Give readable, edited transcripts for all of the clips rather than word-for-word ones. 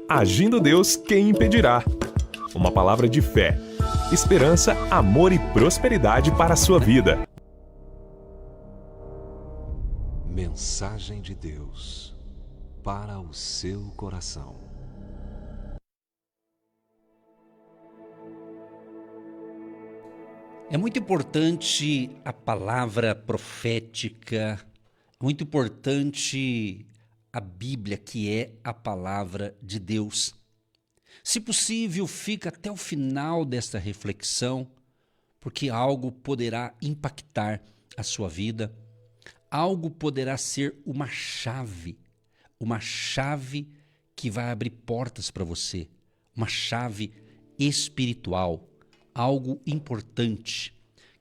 Agindo Deus, quem impedirá? Uma palavra de fé, esperança, amor e prosperidade para a sua vida. Mensagem de Deus para o seu coração. É muito importante a palavra profética, muito importante a Bíblia, que é a palavra de Deus. Se possível, fica até o final desta reflexão, porque algo poderá impactar a sua vida, algo poderá ser uma chave que vai abrir portas para você, uma chave espiritual, algo importante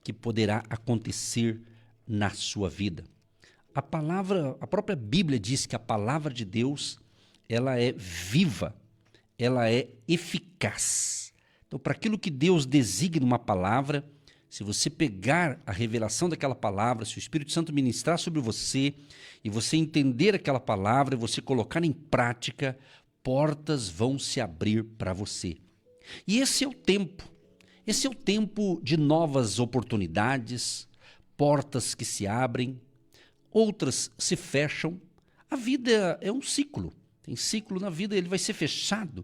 que poderá acontecer na sua vida. A própria Bíblia diz que a palavra de Deus, ela é viva, ela é eficaz. Então, para aquilo que Deus designa uma palavra, se você pegar a revelação daquela palavra, se o Espírito Santo ministrar sobre você e você entender aquela palavra e você colocar em prática, portas vão se abrir para você. E esse é o tempo. Esse é o tempo de novas oportunidades, portas que se abrem, outras se fecham. A vida é um ciclo. Tem ciclo na vida, ele vai ser fechado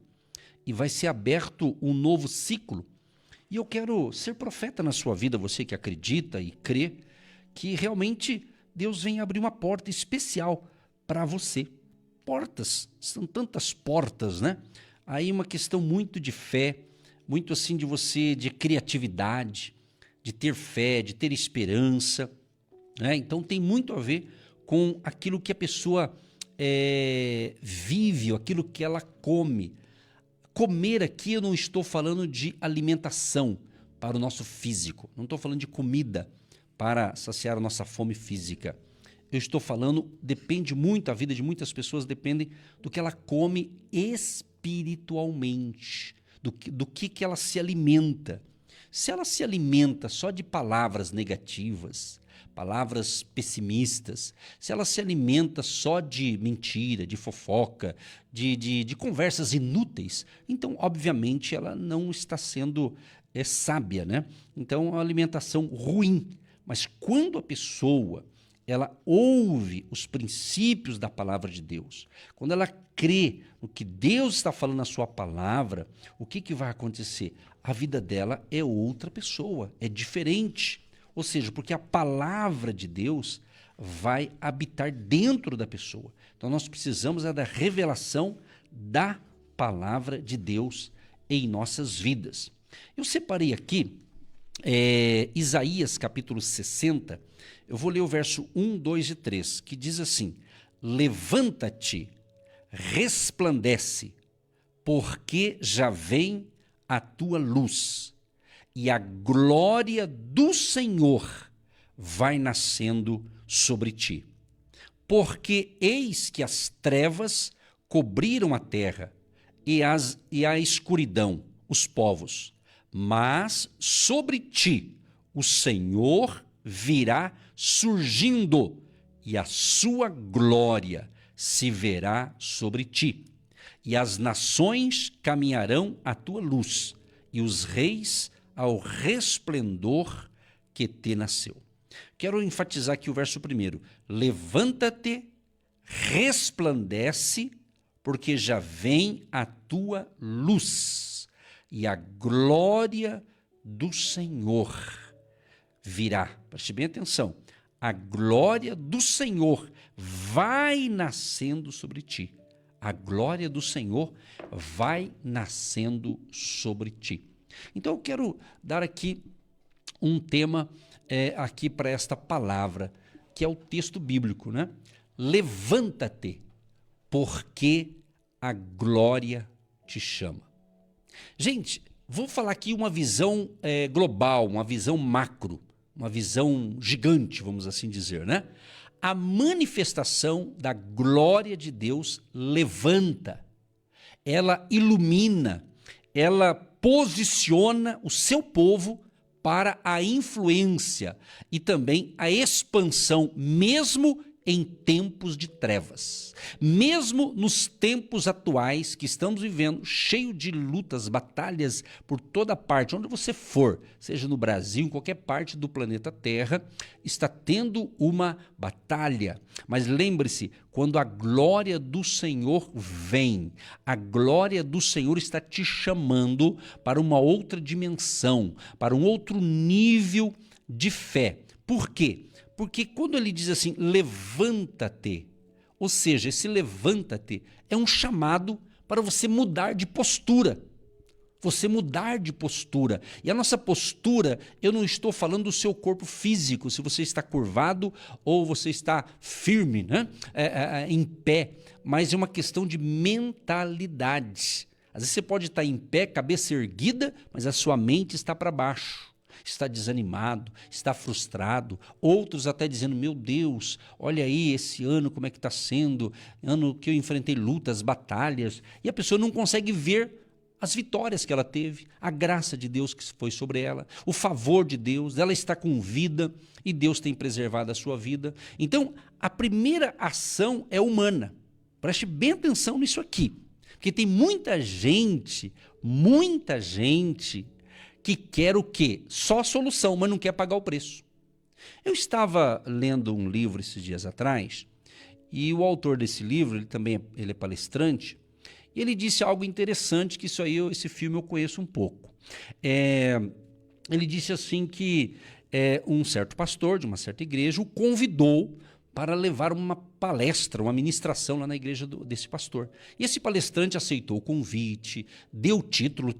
e vai ser aberto um novo ciclo. E eu quero ser profeta na sua vida, você que acredita e crê que realmente Deus vem abrir uma porta especial para você. Portas, são tantas portas, né? Aí uma questão muito de fé, muito assim de você, de criatividade, de ter fé, de ter esperança, né? Então tem muito a ver com aquilo que a pessoa vive, aquilo que ela come. Comer aqui eu não estou falando de alimentação para o nosso físico, não estou falando de comida para saciar a nossa fome física. Eu estou falando, depende muito, a vida de muitas pessoas depende do que ela come espiritualmente, do que ela se alimenta. Se ela se alimenta só de palavras negativas, palavras pessimistas, se ela se alimenta só de mentira, de fofoca, de conversas inúteis, então, obviamente, ela não está sendo sábia, né? Então, é uma alimentação ruim. Mas quando a pessoa ela ouve os princípios da palavra de Deus, quando ela crê no que Deus está falando na sua palavra, o que vai acontecer? A vida dela é outra pessoa, é diferente. Ou seja, porque a palavra de Deus vai habitar dentro da pessoa. Então nós precisamos da revelação da palavra de Deus em nossas vidas. Eu separei aqui Isaías capítulo 60, eu vou ler o verso 1, 2 e 3, que diz assim: levanta-te, resplandece, porque já vem a tua luz, e a glória do Senhor vai nascendo sobre ti. Porque eis que as trevas cobriram a terra, e a escuridão os povos, mas sobre ti o Senhor virá surgindo, e a sua glória se verá sobre ti. E as nações caminharão à tua luz, e os reis ao resplendor que te nasceu. Quero enfatizar aqui o verso primeiro. Levanta-te, resplandece, porque já vem a tua luz, e a glória do Senhor virá. Preste bem atenção. A glória do Senhor vai nascendo sobre ti. A glória do Senhor vai nascendo sobre ti. Então eu quero dar aqui um tema aqui para esta palavra, que é o texto bíblico, né? Levanta-te, porque a glória te chama. Gente, vou falar aqui uma visão global, uma visão macro, uma visão gigante, vamos assim dizer, né? A manifestação da glória de Deus levanta, ela ilumina, ela posiciona o seu povo para a influência e também a expansão, mesmo em tempos de trevas. Mesmo nos tempos atuais que estamos vivendo, cheio de lutas, batalhas por toda parte, onde você for, seja no Brasil, em qualquer parte do planeta Terra, está tendo uma batalha. Mas lembre-se, quando a glória do Senhor vem, a glória do Senhor está te chamando para uma outra dimensão, para um outro nível de fé. Por quê? Porque quando ele diz assim, levanta-te, ou seja, esse levanta-te é um chamado para você mudar de postura. Você mudar de postura. E a nossa postura, eu não estou falando do seu corpo físico, se você está curvado ou você está firme, né? Em pé, mas é uma questão de mentalidade. Às vezes você pode estar em pé, cabeça erguida, mas a sua mente está para baixo. Está desanimado, está frustrado, outros até dizendo, meu Deus, olha aí esse ano como é que está sendo, ano que eu enfrentei lutas, batalhas, e a pessoa não consegue ver as vitórias que ela teve, a graça de Deus que foi sobre ela, o favor de Deus, ela está com vida e Deus tem preservado a sua vida. Então, a primeira ação é humana. Preste bem atenção nisso aqui, porque tem muita gente que quer o quê? Só a solução, mas não quer pagar o preço. Eu estava lendo um livro esses dias atrás, e o autor desse livro, ele é palestrante, e ele disse algo interessante, que esse filme eu conheço um pouco. Ele disse assim que um certo pastor de uma certa igreja o convidou para levar uma palestra, uma ministração lá na igreja desse pastor. E esse palestrante aceitou o convite, deu o título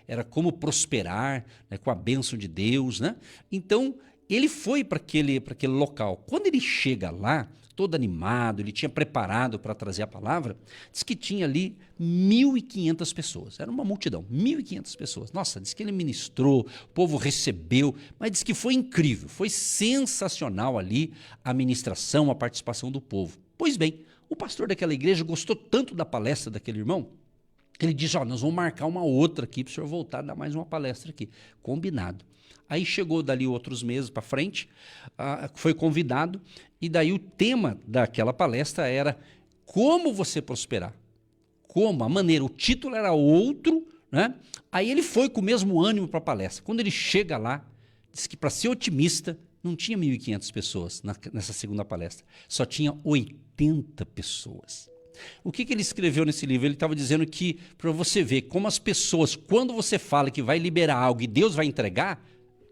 era Como Prosperar, né, com a bênção de Deus, né? Então, ele foi para aquele local. Quando ele chega lá, todo animado, ele tinha preparado para trazer a palavra, diz que tinha ali 1.500 pessoas. Era uma multidão, 1.500 pessoas. Nossa, diz que ele ministrou, o povo recebeu, mas diz que foi incrível, foi sensacional ali a ministração, a participação do povo. Pois bem, o pastor daquela igreja gostou tanto da palestra daquele irmão, que ele disse, nós vamos marcar uma outra aqui para o senhor voltar a dar mais uma palestra aqui. Combinado. Aí chegou dali outros meses para frente, foi convidado, e daí o tema daquela palestra era como você prosperar. Como? A maneira, o título era outro, né? Aí ele foi com o mesmo ânimo para a palestra. Quando ele chega lá, diz que para ser otimista, não tinha 1.500 pessoas nessa segunda palestra, só tinha 80 pessoas. O que ele escreveu nesse livro? Ele estava dizendo que, para você ver como as pessoas, quando você fala que vai liberar algo e Deus vai entregar,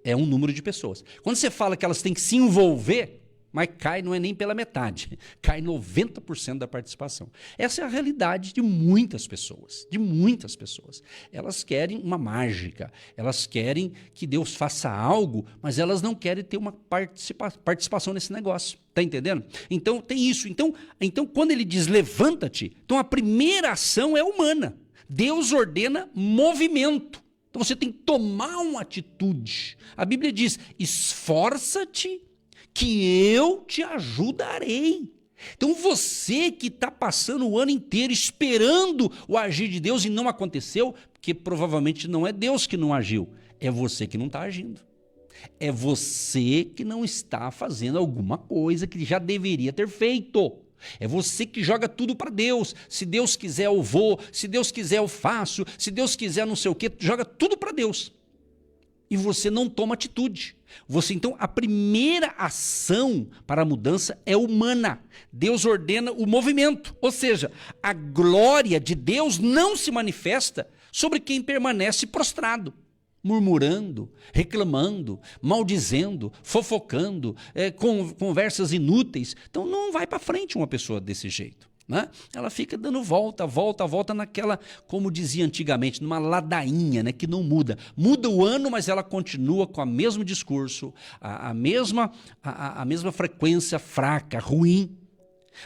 é um número de pessoas. Quando você fala que elas têm que se envolver, mas cai não é nem pela metade, cai 90% da participação. Essa é a realidade de muitas pessoas, Elas querem uma mágica, elas querem que Deus faça algo, mas elas não querem ter uma participação nesse negócio. Está entendendo? Então tem isso. Então quando ele diz levanta-te, então a primeira ação é humana. Deus ordena movimento. Então você tem que tomar uma atitude. A Bíblia diz, esforça-te que eu te ajudarei. Então você que está passando o ano inteiro esperando o agir de Deus e não aconteceu, porque provavelmente não é Deus que não agiu, é você que não está agindo. É você que não está fazendo alguma coisa que já deveria ter feito. É você que joga tudo para Deus. Se Deus quiser eu vou, se Deus quiser eu faço, se Deus quiser não sei o quê, joga tudo para Deus. E você não toma atitude. Então, a primeira ação para a mudança é humana. Deus ordena o movimento. Ou seja, a glória de Deus não se manifesta sobre quem permanece prostrado, murmurando, reclamando, maldizendo, fofocando, com conversas inúteis. Então não vai para frente uma pessoa desse jeito, né? Ela fica dando volta naquela, como dizia antigamente, numa ladainha, né, que não muda. Muda o ano, mas ela continua com o mesmo discurso, a mesma frequência fraca, ruim.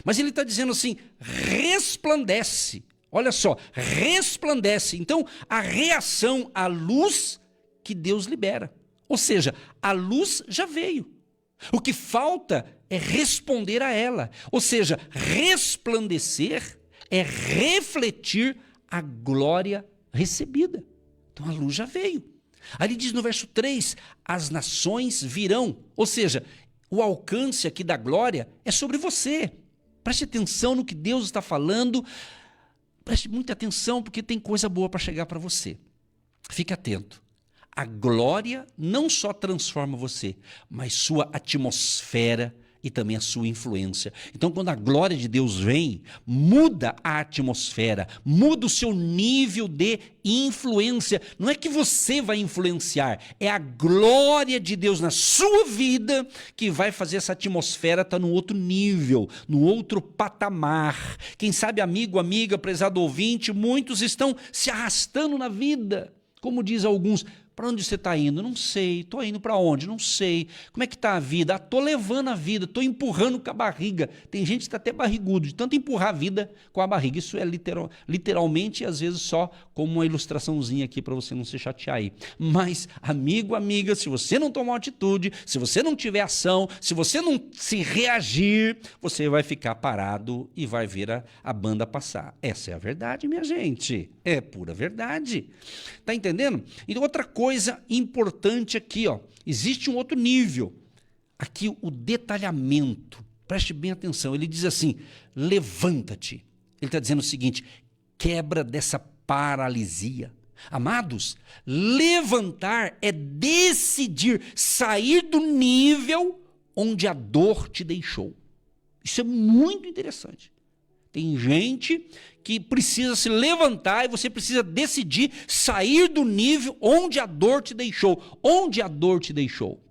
Mas ele está dizendo assim, resplandece. Olha só, resplandece. Então, a reação à luz que Deus libera. Ou seja, a luz já veio. O que falta é responder a ela. Ou seja, resplandecer é refletir a glória recebida. Então, a luz já veio. Ali diz no verso 3, as nações virão. Ou seja, O alcance aqui da glória é sobre você. Preste atenção no que Deus está falando. Preste muita atenção, porque tem coisa boa para chegar para você. Fique atento. A glória não só transforma você, mas sua atmosfera e também a sua influência. Então, quando a glória de Deus vem, muda a atmosfera, muda o seu nível de influência. Não é que você vai influenciar, é a glória de Deus na sua vida que vai fazer essa atmosfera estar num outro nível, num outro patamar. Quem sabe, amigo, amiga, prezado ouvinte, muitos estão se arrastando na vida. Como diz alguns, para onde você está indo? Não sei. Estou indo para onde? Não sei. Como é que está a vida? Estou levando a vida, estou empurrando com a barriga. Tem gente que está até barrigudo, de tanto empurrar a vida com a barriga. Isso é literalmente, às vezes, só como uma ilustraçãozinha aqui para você não se chatear aí. Mas, amigo, amiga, se você não tomar uma atitude, se você não tiver ação, se você não se reagir, você vai ficar parado e vai ver a banda passar. Essa é a verdade, minha gente. É pura verdade. Tá entendendo? E outra coisa importante aqui, ó, existe um outro nível. Aqui o detalhamento. Preste bem atenção. Ele diz assim: levanta-te. Ele está dizendo o seguinte: quebra dessa paralisia. Amados, levantar é decidir sair do nível onde a dor te deixou. Isso é muito interessante. Tem gente que precisa se levantar e você precisa decidir sair do nível onde a dor te deixou. Onde a dor te deixou?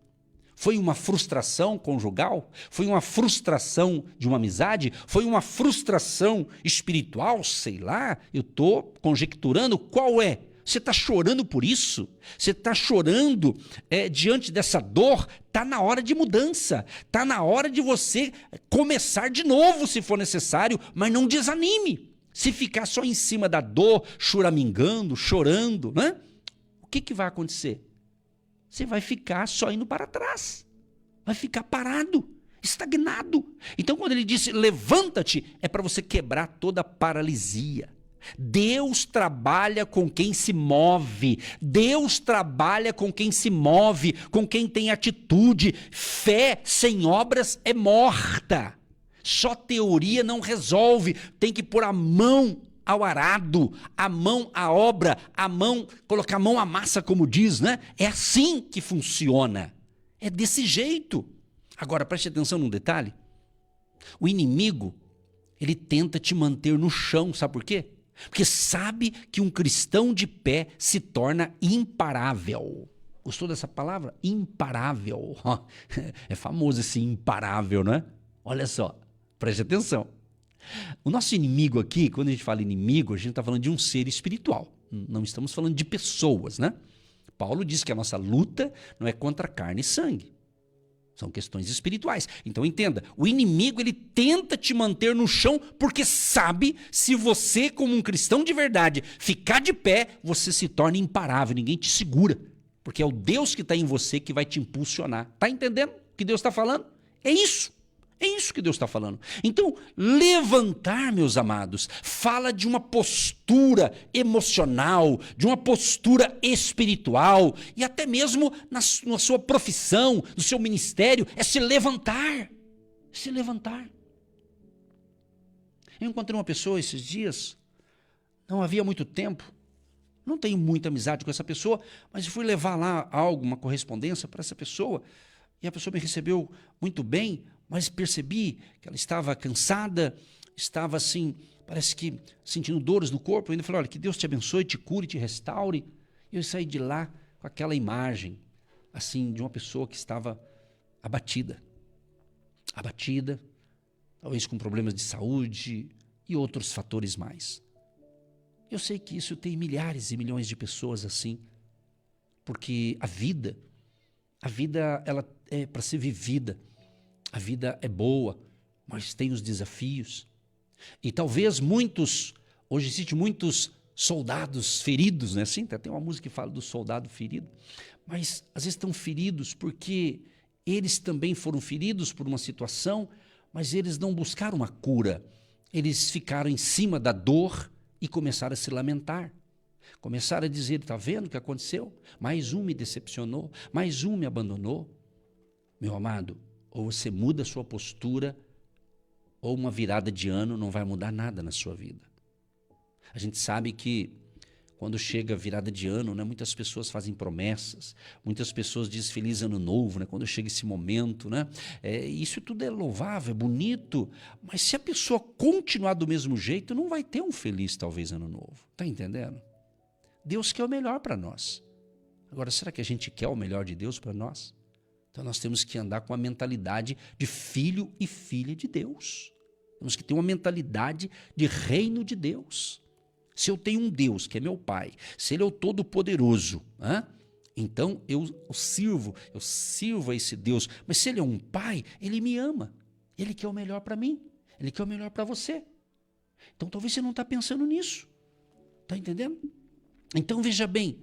Foi uma frustração conjugal? Foi uma frustração de uma amizade? Foi uma frustração espiritual? Sei lá, eu estou conjecturando qual é. Você está chorando por isso? Você está chorando diante dessa dor? Está na hora de mudança. Está na hora de você começar de novo, se for necessário, mas não desanime. Se ficar só em cima da dor, choramingando, chorando, né? O que vai acontecer? Você vai ficar só indo para trás. Vai ficar parado, estagnado. Então, quando ele disse levanta-te, é para você quebrar toda a paralisia. Deus trabalha com quem se move. Deus trabalha com quem se move, com quem tem atitude. Fé sem obras é morta. Só teoria não resolve. Tem que pôr a mão ao arado, a mão à obra, colocar a mão à massa, como diz, né? É assim que funciona. É desse jeito. Agora, preste atenção num detalhe. O inimigo, ele tenta te manter no chão, sabe por quê? Porque sabe que um cristão de pé se torna imparável. Gostou dessa palavra? Imparável. É famoso esse imparável, não é? Olha só, preste atenção. O nosso inimigo aqui, quando a gente fala inimigo, a gente está falando de um ser espiritual. Não estamos falando de pessoas, né? Paulo diz que a nossa luta não é contra carne e sangue. São questões espirituais. Então entenda, o inimigo ele tenta te manter no chão porque sabe, se você como um cristão de verdade ficar de pé, você se torna imparável, ninguém te segura. Porque é o Deus que está em você que vai te impulsionar. Está entendendo o que Deus está falando? É isso. É isso que Deus está falando. Então, levantar, meus amados, fala de uma postura emocional, de uma postura espiritual e até mesmo na sua profissão, no seu ministério, é se levantar. Se levantar. Eu encontrei uma pessoa esses dias, não havia muito tempo, não tenho muita amizade com essa pessoa, mas eu fui levar lá algo, uma correspondência para essa pessoa, e a pessoa me recebeu muito bem, mas percebi que ela estava cansada, estava assim, parece que sentindo dores no corpo. Eu ainda falei, olha, que Deus te abençoe, te cure, te restaure. E eu saí de lá com aquela imagem, assim, de uma pessoa que estava abatida. Abatida, talvez com problemas de saúde e outros fatores mais. Eu sei que isso tem milhares e milhões de pessoas assim, porque a vida ela é para ser vivida. A vida é boa, mas tem os desafios. E talvez hoje existem muitos soldados feridos, né? Assim, tem uma música que fala do soldado ferido, mas às vezes estão feridos porque eles também foram feridos por uma situação, mas eles não buscaram uma cura. Eles ficaram em cima da dor e começaram a se lamentar. Começaram a dizer, está vendo o que aconteceu? Mais um me decepcionou, mais um me abandonou. Meu amado, Ou você muda a sua postura, ou uma virada de ano não vai mudar nada na sua vida. A gente sabe que quando chega a virada de ano, né, muitas pessoas fazem promessas, muitas pessoas dizem feliz ano novo, né, quando chega esse momento. Né, isso tudo é louvável, é bonito, mas se a pessoa continuar do mesmo jeito, não vai ter um feliz talvez ano novo. Está entendendo? Deus quer o melhor para nós. Agora, será que a gente quer o melhor de Deus para nós? Então nós temos que andar com a mentalidade de filho e filha de Deus. Temos que ter uma mentalidade de reino de Deus. Se eu tenho um Deus que é meu Pai, se Ele é o Todo-Poderoso, então eu sirvo a esse Deus. Mas se Ele é um Pai, Ele me ama. Ele quer o melhor para mim. Ele quer o melhor para você. Então talvez você não está pensando nisso. Está entendendo? Então veja bem,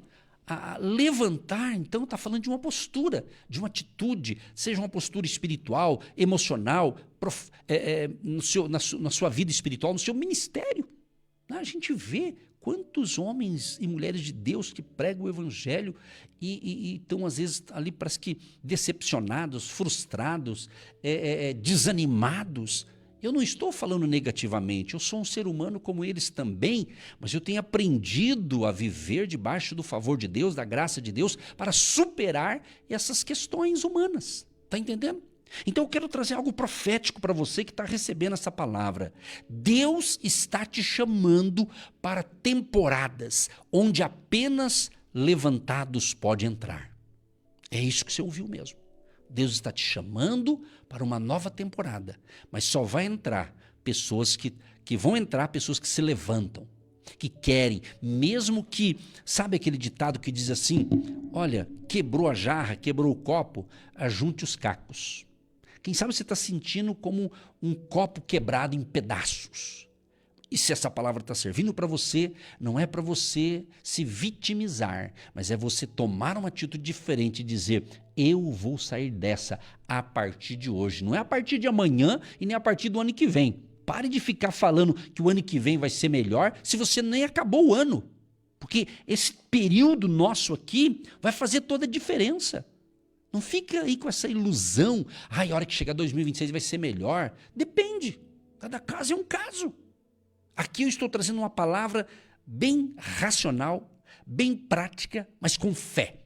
levantar, então, está falando de uma postura, de uma atitude, seja uma postura espiritual, emocional, na sua vida espiritual, no seu ministério. A gente vê quantos homens e mulheres de Deus que pregam o evangelho e estão, às vezes, ali parece que decepcionados, frustrados, desanimados. Eu não estou falando negativamente, eu sou um ser humano como eles também, mas eu tenho aprendido a viver debaixo do favor de Deus, da graça de Deus, para superar essas questões humanas. Está entendendo? Então eu quero trazer algo profético para você que está recebendo essa palavra. Deus está te chamando para temporadas onde apenas levantados pode entrar. É isso que você ouviu mesmo. Deus está te chamando para uma nova temporada, mas só vai entrar pessoas que vão entrar, pessoas que se levantam, que querem, mesmo que, sabe aquele ditado que diz assim, olha, quebrou a jarra, quebrou o copo, ajunte os cacos. Quem sabe você está sentindo como um copo quebrado em pedaços. E se essa palavra está servindo para você, não é para você se vitimizar, mas é você tomar uma atitude diferente e dizer, eu vou sair dessa a partir de hoje. Não é a partir de amanhã e nem a partir do ano que vem. Pare de ficar falando que o ano que vem vai ser melhor se você nem acabou o ano. Porque esse período nosso aqui vai fazer toda a diferença. Não fica aí com essa ilusão, a hora que chegar 2026 vai ser melhor. Depende, cada caso é um caso. Aqui eu estou trazendo uma palavra bem racional, bem prática, mas com fé.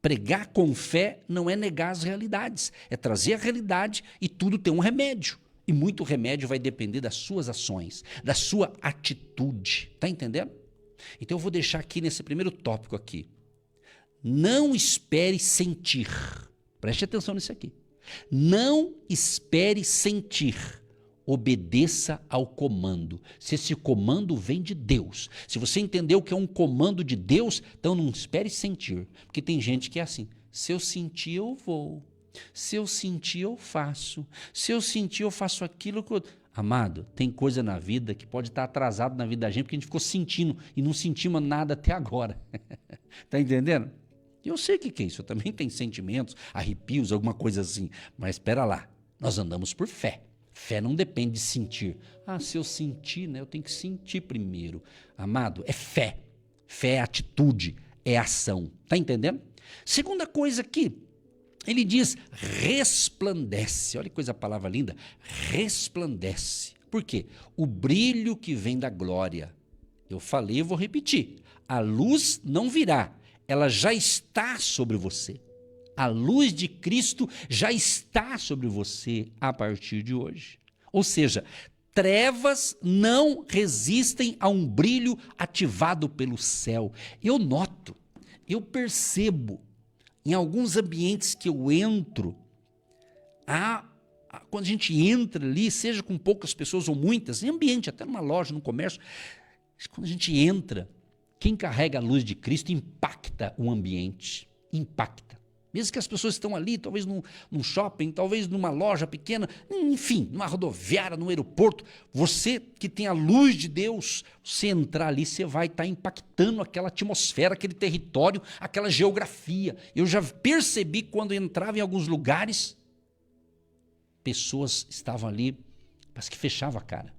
Pregar com fé não é negar as realidades, é trazer a realidade e tudo tem um remédio. E muito remédio vai depender das suas ações, da sua atitude. Está entendendo? Então eu vou deixar aqui nesse primeiro tópico aqui. Não espere sentir. Preste atenção nisso aqui. Não espere sentir. Obedeça ao comando. Se esse comando vem de Deus, se você entendeu que é um comando de Deus, então não espere sentir. Porque tem gente que é assim, se eu sentir eu vou, se eu sentir eu faço, se eu sentir eu faço aquilo que eu... Amado, tem coisa na vida que pode estar atrasado na vida da gente porque a gente ficou sentindo e não sentimos nada até agora. Tá entendendo? Eu sei o que é isso, eu também tenho sentimentos, arrepios, alguma coisa assim, mas espera lá, nós andamos por fé. Fé não depende de sentir. Se eu sentir, né, eu tenho que sentir primeiro. Amado, é fé. Fé é atitude, é ação. Está entendendo? Segunda coisa aqui, ele diz resplandece. Olha que coisa, a palavra linda. Resplandece. Por quê? O brilho que vem da glória. Eu falei e vou repetir. A luz não virá, ela já está sobre você. A luz de Cristo já está sobre você a partir de hoje. Ou seja, trevas não resistem a um brilho ativado pelo céu. Eu noto, eu percebo, em alguns ambientes que eu entro, quando a gente entra ali, seja com poucas pessoas ou muitas, em ambiente, até numa loja, num comércio, quando a gente entra, quem carrega a luz de Cristo impacta o ambiente, impacta. Mesmo que as pessoas estão ali, talvez num shopping, talvez numa loja pequena, enfim, numa rodoviária, num aeroporto, você que tem a luz de Deus, você entrar ali, você vai estar impactando aquela atmosfera, aquele território, aquela geografia. Eu já percebi quando eu entrava em alguns lugares, pessoas estavam ali, parece que fechava a cara.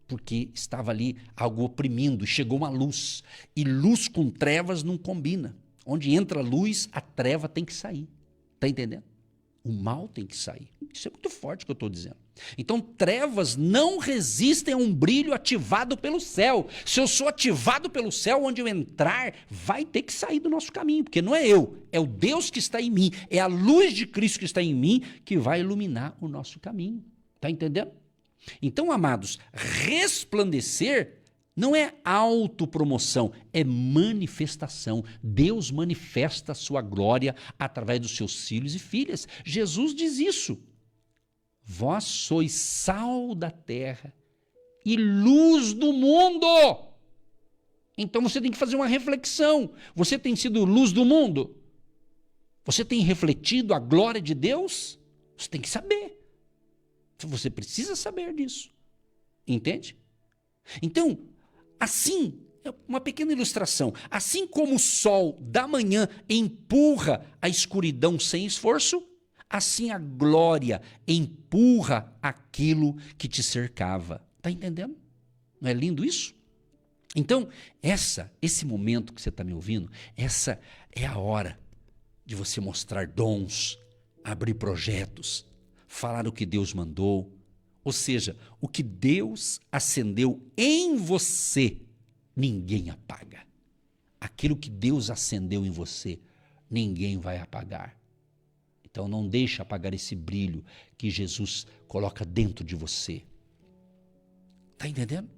Porque estava ali algo oprimindo, chegou uma luz. E luz com trevas não combina. Onde entra a luz, a treva tem que sair. Está entendendo? O mal tem que sair. Isso é muito forte o que eu estou dizendo. Então, trevas não resistem a um brilho ativado pelo céu. Se eu sou ativado pelo céu, onde eu entrar, vai ter que sair do nosso caminho, porque não é eu, é o Deus que está em mim, é a luz de Cristo que está em mim que vai iluminar o nosso caminho. Está entendendo? Então, amados, resplandecer não é autopromoção, é manifestação. Deus manifesta a sua glória através dos seus filhos e filhas. Jesus diz isso. Vós sois sal da terra e luz do mundo. Então você tem que fazer uma reflexão. Você tem sido luz do mundo? Você tem refletido a glória de Deus? Você tem que saber. Você precisa saber disso. Entende? Então, assim, uma pequena ilustração. Assim como o sol da manhã empurra a escuridão sem esforço, assim a glória empurra aquilo que te cercava. Está entendendo? Não é lindo isso? Então, esse momento que você está me ouvindo, essa é a hora de você mostrar dons, abrir projetos, falar o que Deus mandou. Ou seja, o que Deus acendeu em você, ninguém apaga. Aquilo que Deus acendeu em você, ninguém vai apagar. Então não deixe apagar esse brilho que Jesus coloca dentro de você. Está entendendo?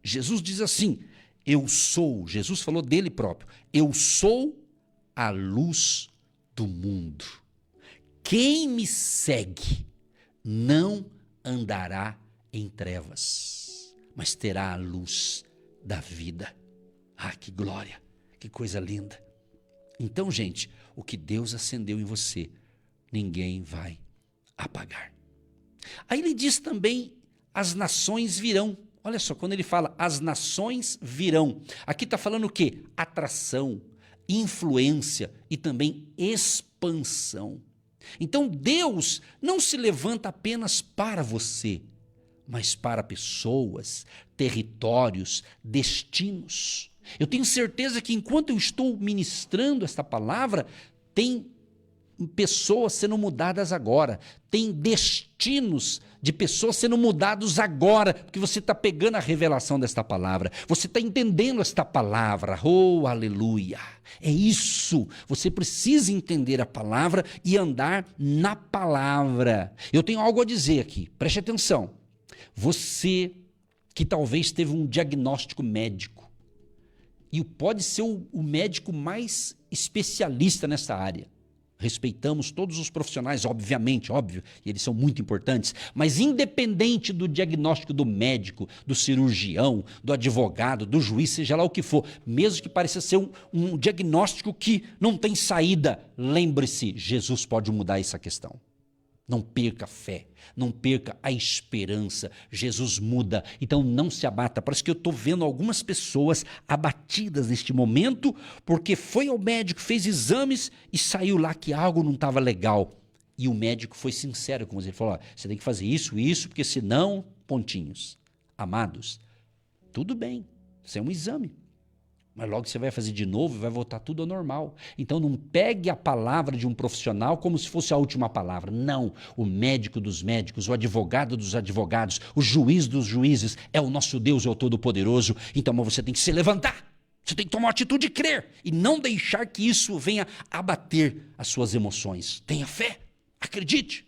Jesus diz assim, Jesus falou dele próprio, eu sou a luz do mundo. Quem me segue não andará em trevas, mas terá a luz da vida. Ah, que glória, que coisa linda. Então, gente, o que Deus acendeu em você, ninguém vai apagar. Aí ele diz também, as nações virão. Olha só, quando ele fala, as nações virão. Aqui está falando o quê? Atração, influência e também expansão. Então Deus não se levanta apenas para você, mas para pessoas, territórios, destinos. Eu tenho certeza que enquanto eu estou ministrando esta palavra, tem pessoas sendo mudadas agora, tem destinos de pessoas sendo mudados agora, porque você está pegando a revelação desta palavra, você está entendendo esta palavra, oh aleluia, é isso, você precisa entender a palavra e andar na palavra. Eu tenho algo a dizer aqui, preste atenção, você que talvez teve um diagnóstico médico, e pode ser o médico mais especialista nessa área, respeitamos todos os profissionais, obviamente, óbvio, e eles são muito importantes, mas independente do diagnóstico do médico, do cirurgião, do advogado, do juiz, seja lá o que for, mesmo que pareça ser um diagnóstico que não tem saída, lembre-se, Jesus pode mudar essa questão. Não perca a fé, não perca a esperança, Jesus muda, então não se abata. Parece que eu estou vendo algumas pessoas abatidas neste momento, porque foi ao médico, fez exames e saiu lá que algo não estava legal. E o médico foi sincero com você, ele falou, você tem que fazer isso, porque senão, pontinhos. Amados, tudo bem, isso é um exame. Mas logo você vai fazer de novo e vai voltar tudo ao normal. Então não pegue a palavra de um profissional como se fosse a última palavra. Não, o médico dos médicos, o advogado dos advogados, o juiz dos juízes, é o nosso Deus, é o Todo-Poderoso. Então você tem que se levantar, você tem que tomar uma atitude de crer e não deixar que isso venha abater as suas emoções. Tenha fé, acredite.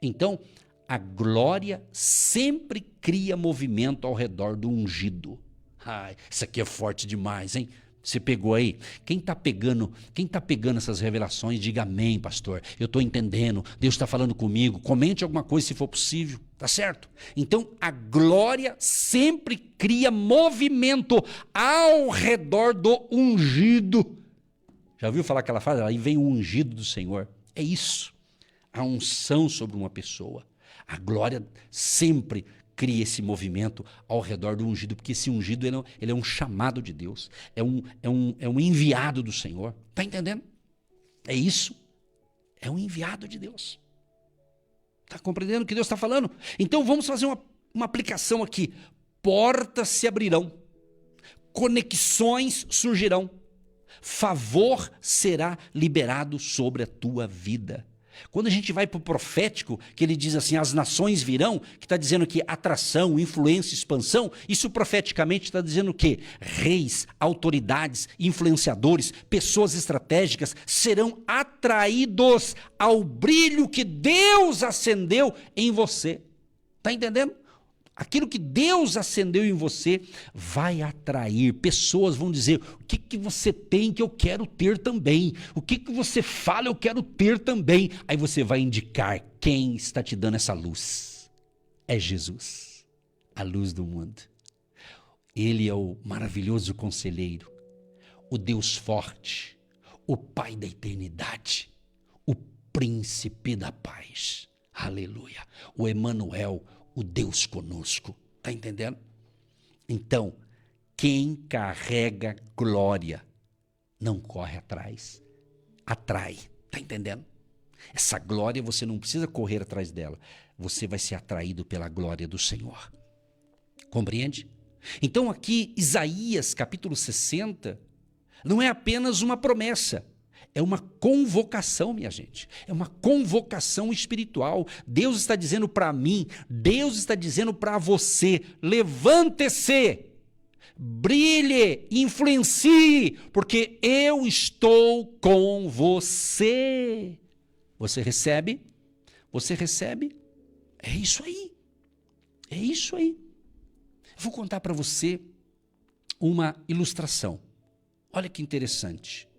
Então, a glória sempre cria movimento ao redor do ungido. Ai, isso aqui é forte demais, hein? Você pegou aí? Quem está pegando essas revelações, diga amém, pastor. Eu estou entendendo, Deus está falando comigo. Comente alguma coisa se for possível, tá certo? Então, a glória sempre cria movimento ao redor do ungido. Já ouviu falar aquela frase? Aí vem o ungido do Senhor. É isso, a unção sobre uma pessoa. A glória sempre cria esse movimento ao redor do ungido, porque esse ungido ele é um chamado de Deus, é um enviado do Senhor. Está entendendo? É isso. É um enviado de Deus. Está compreendendo o que Deus está falando? Então vamos fazer uma aplicação aqui. Portas se abrirão, conexões surgirão, favor será liberado sobre a tua vida. Quando a gente vai para o profético, que ele diz assim, as nações virão, que está dizendo que atração, influência, expansão, isso profeticamente está dizendo o quê? Reis, autoridades, influenciadores, pessoas estratégicas serão atraídos ao brilho que Deus acendeu em você. Está entendendo? Aquilo que Deus acendeu em você vai atrair. Pessoas vão dizer, o que você tem que eu quero ter também? O que você fala eu quero ter também? Aí você vai indicar quem está te dando essa luz. É Jesus, a luz do mundo. Ele é o maravilhoso conselheiro, o Deus forte, o Pai da eternidade, o príncipe da paz. Aleluia. O Emanuel, o Deus conosco, tá entendendo? Então, quem carrega glória não corre atrás, atrai, tá entendendo? Essa glória você não precisa correr atrás dela, você vai ser atraído pela glória do Senhor. Compreende? Então aqui, Isaías capítulo 60, não é apenas uma promessa, é uma convocação, minha gente. É uma convocação espiritual. Deus está dizendo para mim, Deus está dizendo para você, levante-se, brilhe, influencie, porque eu estou com você. Você recebe? Você recebe? É isso aí. É isso aí. Eu vou contar para você uma ilustração. Olha que interessante.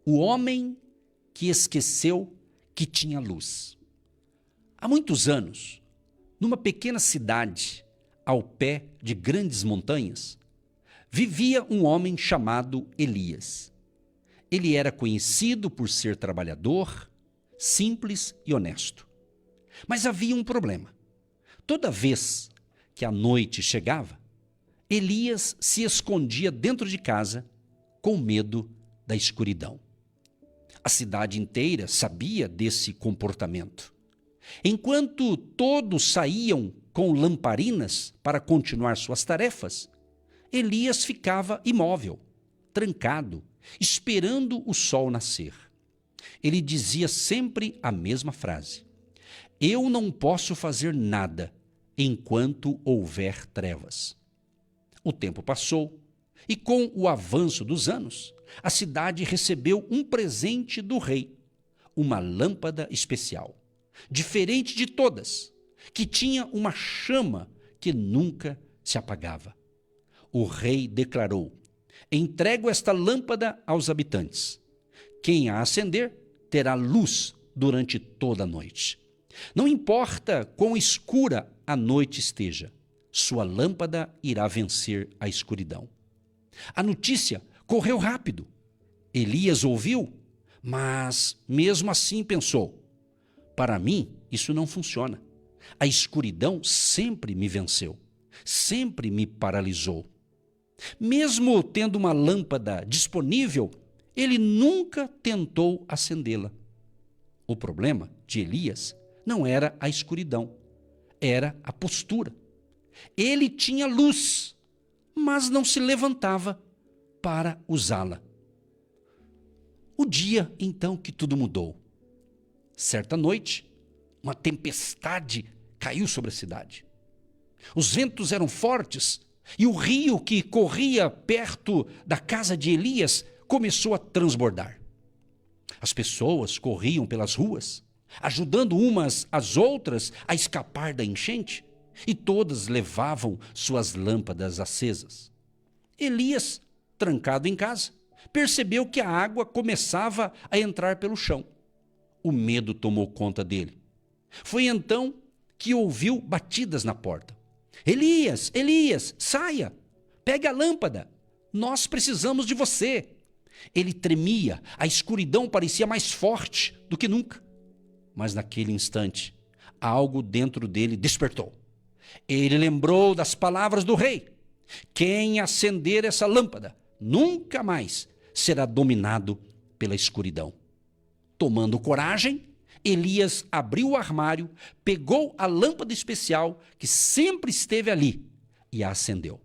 O homem que esqueceu que tinha luz. Há muitos anos, numa pequena cidade, ao pé de grandes montanhas, vivia um homem chamado Elias. Ele era conhecido por ser trabalhador, simples e honesto. Mas havia um problema. Toda vez que a noite chegava, Elias se escondia dentro de casa com medo da escuridão. A cidade inteira sabia desse comportamento. Enquanto todos saíam com lamparinas para continuar suas tarefas, Elias ficava imóvel, trancado, esperando o sol nascer. Ele dizia sempre a mesma frase: eu não posso fazer nada enquanto houver trevas. O tempo passou e, com o avanço dos anos, a cidade recebeu um presente do rei, uma lâmpada especial, diferente de todas, que tinha uma chama que nunca se apagava. O rei declarou: entrego esta lâmpada aos habitantes. Quem a acender terá luz durante toda a noite. Não importa quão escura a noite esteja, sua lâmpada irá vencer a escuridão. A notícia correu rápido. Elias ouviu, mas mesmo assim pensou: para mim isso não funciona. A escuridão sempre me venceu, sempre me paralisou. Mesmo tendo uma lâmpada disponível, ele nunca tentou acendê-la. O problema de Elias não era a escuridão, era a postura. Ele tinha luz, mas não se levantava para usá-la. O dia, então, que tudo mudou. Certa noite, uma tempestade caiu sobre a cidade. Os ventos eram fortes e o rio que corria perto da casa de Elias começou a transbordar. As pessoas corriam pelas ruas, ajudando umas às outras a escapar da enchente, e todas levavam suas lâmpadas acesas. Elias, trancado em casa, percebeu que a água começava a entrar pelo chão. O medo tomou conta dele. Foi então que ouviu batidas na porta. Elias, Elias, saia, pegue a lâmpada, nós precisamos de você. Ele tremia, a escuridão parecia mais forte do que nunca. Mas naquele instante, algo dentro dele despertou. Ele lembrou das palavras do rei: quem acender essa lâmpada nunca mais será dominado pela escuridão. Tomando coragem, Elias abriu o armário, pegou a lâmpada especial que sempre esteve ali e a acendeu.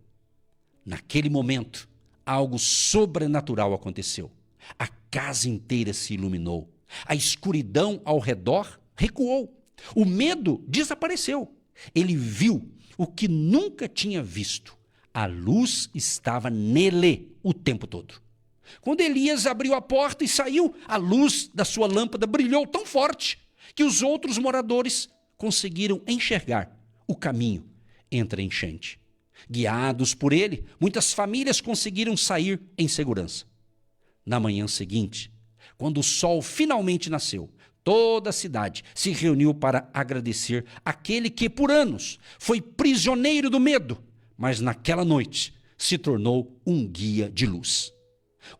Naquele momento, algo sobrenatural aconteceu. A casa inteira se iluminou A escuridão ao redor recuou. O medo desapareceu. Ele viu o que nunca tinha visto. A luz estava nele o tempo todo. Quando Elias abriu a porta e saiu, a luz da sua lâmpada brilhou tão forte que os outros moradores conseguiram enxergar o caminho entre a enchente. Guiados por ele, muitas famílias conseguiram sair em segurança. Na manhã seguinte, quando o sol finalmente nasceu, toda a cidade se reuniu para agradecer aquele que por anos foi prisioneiro do medo, mas naquela noite se tornou um guia de luz.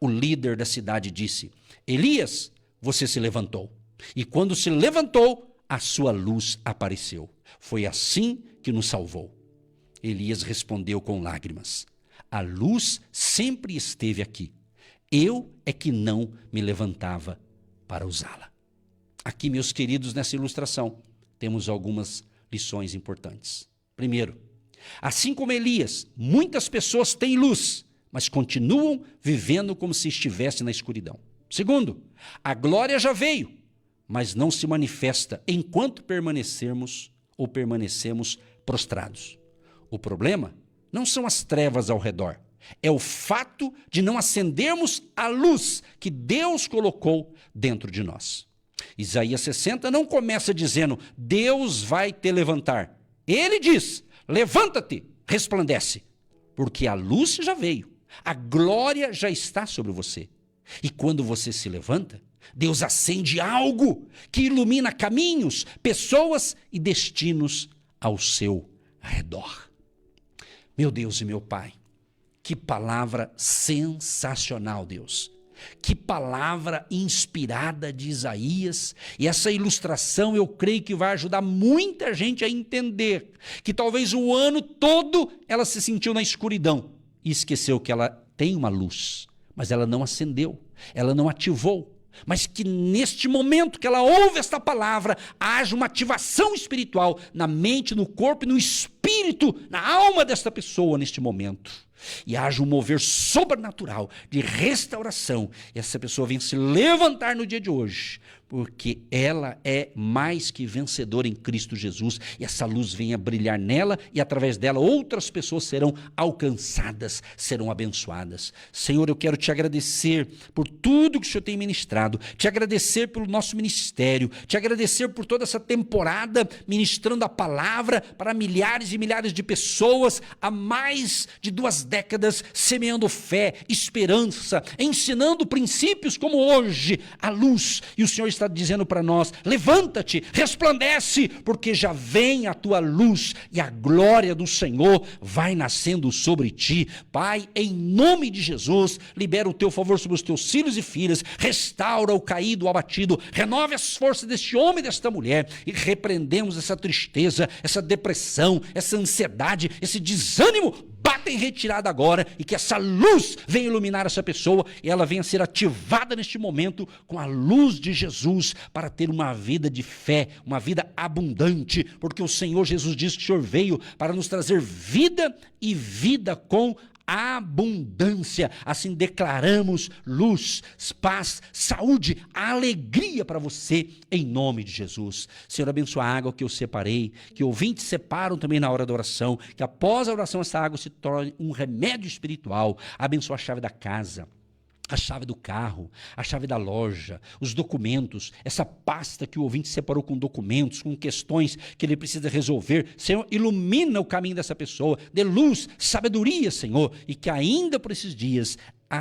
O líder da cidade disse: Elias, você se levantou. E quando se levantou, a sua luz apareceu. Foi assim que nos salvou. Elias respondeu com lágrimas: a luz sempre esteve aqui. Eu é que não me levantava para usá-la. Aqui, meus queridos, nessa ilustração, temos algumas lições importantes. Primeiro, assim como Elias, muitas pessoas têm luz, mas continuam vivendo como se estivessem na escuridão. Segundo, a glória já veio, mas não se manifesta enquanto permanecemos prostrados. O problema não são as trevas ao redor, é o fato de não acendermos a luz que Deus colocou dentro de nós. Isaías 60 não começa dizendo: Deus vai te levantar. Ele diz: levanta-te, resplandece, porque a luz já veio, a glória já está sobre você. E quando você se levanta, Deus acende algo que ilumina caminhos, pessoas e destinos ao seu redor. Meu Deus e meu Pai, que palavra sensacional, Deus. Que palavra inspirada de Isaías. E essa ilustração eu creio que vai ajudar muita gente a entender que talvez o ano todo ela se sentiu na escuridão e esqueceu que ela tem uma luz, mas ela não acendeu, ela não ativou. Mas que neste momento que ela ouve esta palavra, haja uma ativação espiritual na mente, no corpo e no espírito, na alma desta pessoa neste momento. E haja um mover sobrenatural de restauração. E essa pessoa venha se levantar no dia de hoje, porque ela é mais que vencedora em Cristo Jesus. E essa luz venha brilhar nela e através dela outras pessoas serão alcançadas, serão abençoadas. Senhor, eu quero te agradecer por tudo que o Senhor tem ministrado, te agradecer pelo nosso ministério, te agradecer por toda essa temporada ministrando a palavra para milhares e milhares de pessoas há mais de 2 décadas, semeando fé, esperança, ensinando princípios como hoje, a luz. E o Senhor está dizendo para nós: levanta-te, resplandece, porque já vem a tua luz e a glória do Senhor vai nascendo sobre ti. Pai, em nome de Jesus, libera o teu favor sobre os teus filhos e filhas, restaura o caído, o abatido, renove as forças deste homem e desta mulher, e repreendemos essa tristeza, essa depressão, essa ansiedade, esse desânimo. Bata em retirada agora, e que essa luz venha iluminar essa pessoa e ela venha ser ativada neste momento com a luz de Jesus para ter uma vida de fé, uma vida abundante, porque o Senhor Jesus diz que o Senhor veio para nos trazer vida e vida com abundância. Assim declaramos luz, paz, saúde, alegria para você em nome de Jesus. Senhor, abençoa a água que eu separei, que ouvintes separam também na hora da oração, que após a oração essa água se torne um remédio espiritual. Abençoa a chave da casa, a chave do carro, a chave da loja, os documentos, essa pasta que o ouvinte separou com documentos, com questões que ele precisa resolver. Senhor, ilumina o caminho dessa pessoa, dê luz, sabedoria, Senhor, e que ainda por esses dias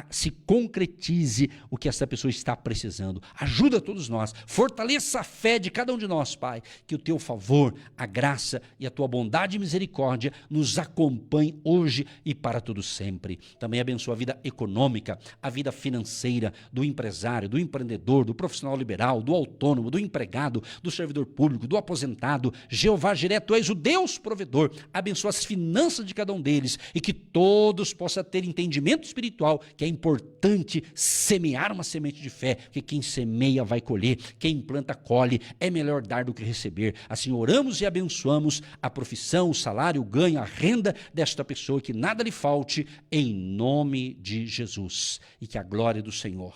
se concretize o que essa pessoa está precisando. Ajuda todos nós, fortaleça a fé de cada um de nós, Pai, que o teu favor, a graça e a tua bondade e misericórdia nos acompanhe hoje e para todo sempre. Também abençoa a vida econômica, a vida financeira do empresário, do empreendedor, do profissional liberal, do autônomo, do empregado, do servidor público, do aposentado. Jeová Jiré, tu és o Deus provedor. Abençoa as finanças de cada um deles e que todos possam ter entendimento espiritual, que é importante semear uma semente de fé, porque quem semeia vai colher, quem planta colhe, é melhor dar do que receber. Assim oramos e abençoamos a profissão, o salário, o ganho, a renda desta pessoa, que nada lhe falte, em nome de Jesus. E que a glória do Senhor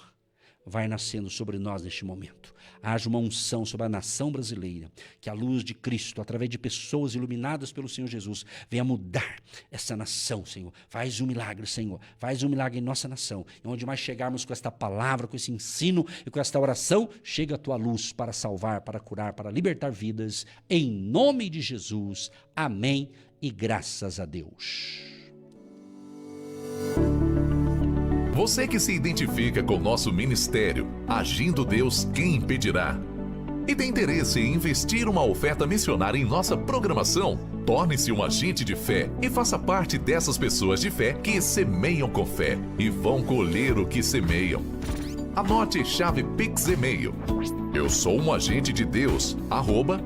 vai nascendo sobre nós neste momento. Haja uma unção sobre a nação brasileira, que a luz de Cristo, através de pessoas iluminadas pelo Senhor Jesus, venha mudar essa nação, Senhor. Faz um milagre, Senhor. Faz um milagre em nossa nação. E onde mais chegarmos com esta palavra, com esse ensino e com esta oração, chega a tua luz para salvar, para curar, para libertar vidas. Em nome de Jesus. Amém e graças a Deus. Você que se identifica com nosso ministério, Agindo Deus, quem impedirá? E tem interesse em investir uma oferta missionária em nossa programação? Torne-se um agente de fé e faça parte dessas pessoas de fé que semeiam com fé e vão colher o que semeiam. Anote chave Pix e-mail. Eu sou um agente de Deus,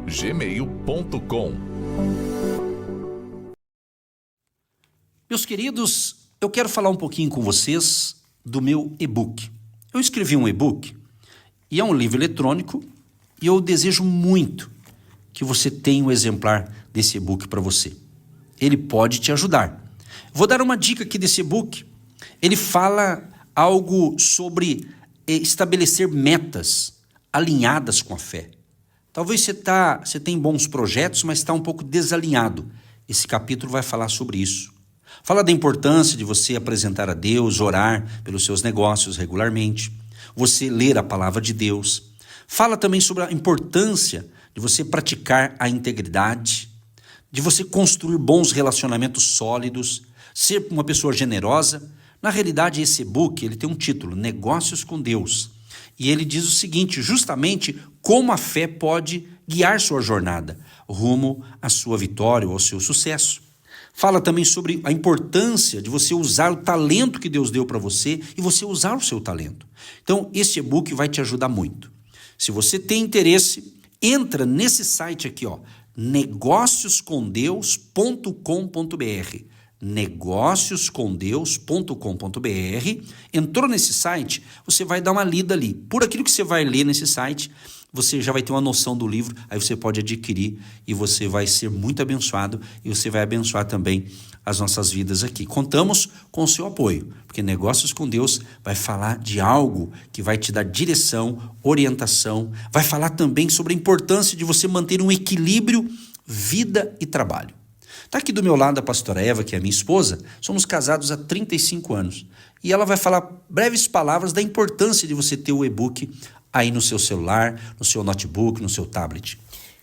@gmail.com. Meus queridos, eu quero falar um pouquinho com vocês do meu e-book. Eu escrevi um e-book e é um livro eletrônico e eu desejo muito que você tenha um exemplar desse e-book para você. Ele pode te ajudar. Vou dar uma dica aqui desse e-book. Ele fala algo sobre estabelecer metas alinhadas com a fé. Talvez você tenha bons projetos, mas está um pouco desalinhado. Esse capítulo vai falar sobre isso. Fala da importância de você apresentar a Deus, orar pelos seus negócios regularmente, você ler a palavra de Deus. Fala também sobre a importância de você praticar a integridade, de você construir bons relacionamentos sólidos, ser uma pessoa generosa. Na realidade, esse e-book ele tem um título, Negócios com Deus. E ele diz o seguinte, justamente como a fé pode guiar sua jornada rumo à sua vitória ou ao seu sucesso. Fala também sobre a importância de você usar o talento que Deus deu para você e você usar o seu talento. Então, esse e-book vai te ajudar muito. Se você tem interesse, entra nesse site aqui, negócioscomdeus.com.br. negócioscomdeus.com.br. Entrou nesse site, você vai dar uma lida ali. Por aquilo que você vai ler nesse site, você já vai ter uma noção do livro, aí você pode adquirir e você vai ser muito abençoado e você vai abençoar também as nossas vidas aqui. Contamos com o seu apoio, porque Negócios com Deus vai falar de algo que vai te dar direção, orientação, vai falar também sobre a importância de você manter um equilíbrio vida e trabalho. Está aqui do meu lado a pastora Eva, que é minha esposa, somos casados há 35 anos e ela vai falar breves palavras da importância de você ter o e-book aí no seu celular, no seu notebook, no seu tablet.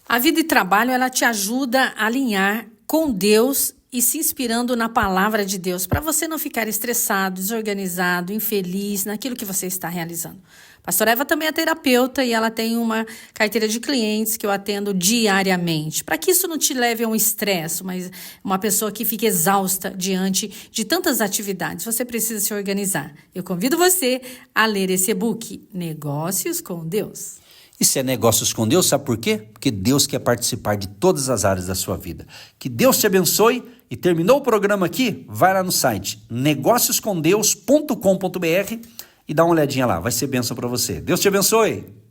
A vida e trabalho, ela te ajuda a alinhar com Deus e se inspirando na palavra de Deus, para você não ficar estressado, desorganizado, infeliz naquilo que você está realizando. Pastora Eva também é terapeuta e ela tem uma carteira de clientes que eu atendo diariamente, para que isso não te leve a um estresse, mas uma pessoa que fica exausta diante de tantas atividades. Você precisa se organizar. Eu convido você a ler esse e-book, Negócios com Deus. Isso é Negócios com Deus, sabe por quê? Porque Deus quer participar de todas as áreas da sua vida. Que Deus te abençoe e terminou o programa aqui, vai lá no site negócioscomdeus.com.br e dá uma olhadinha lá, vai ser bênção para você. Deus te abençoe!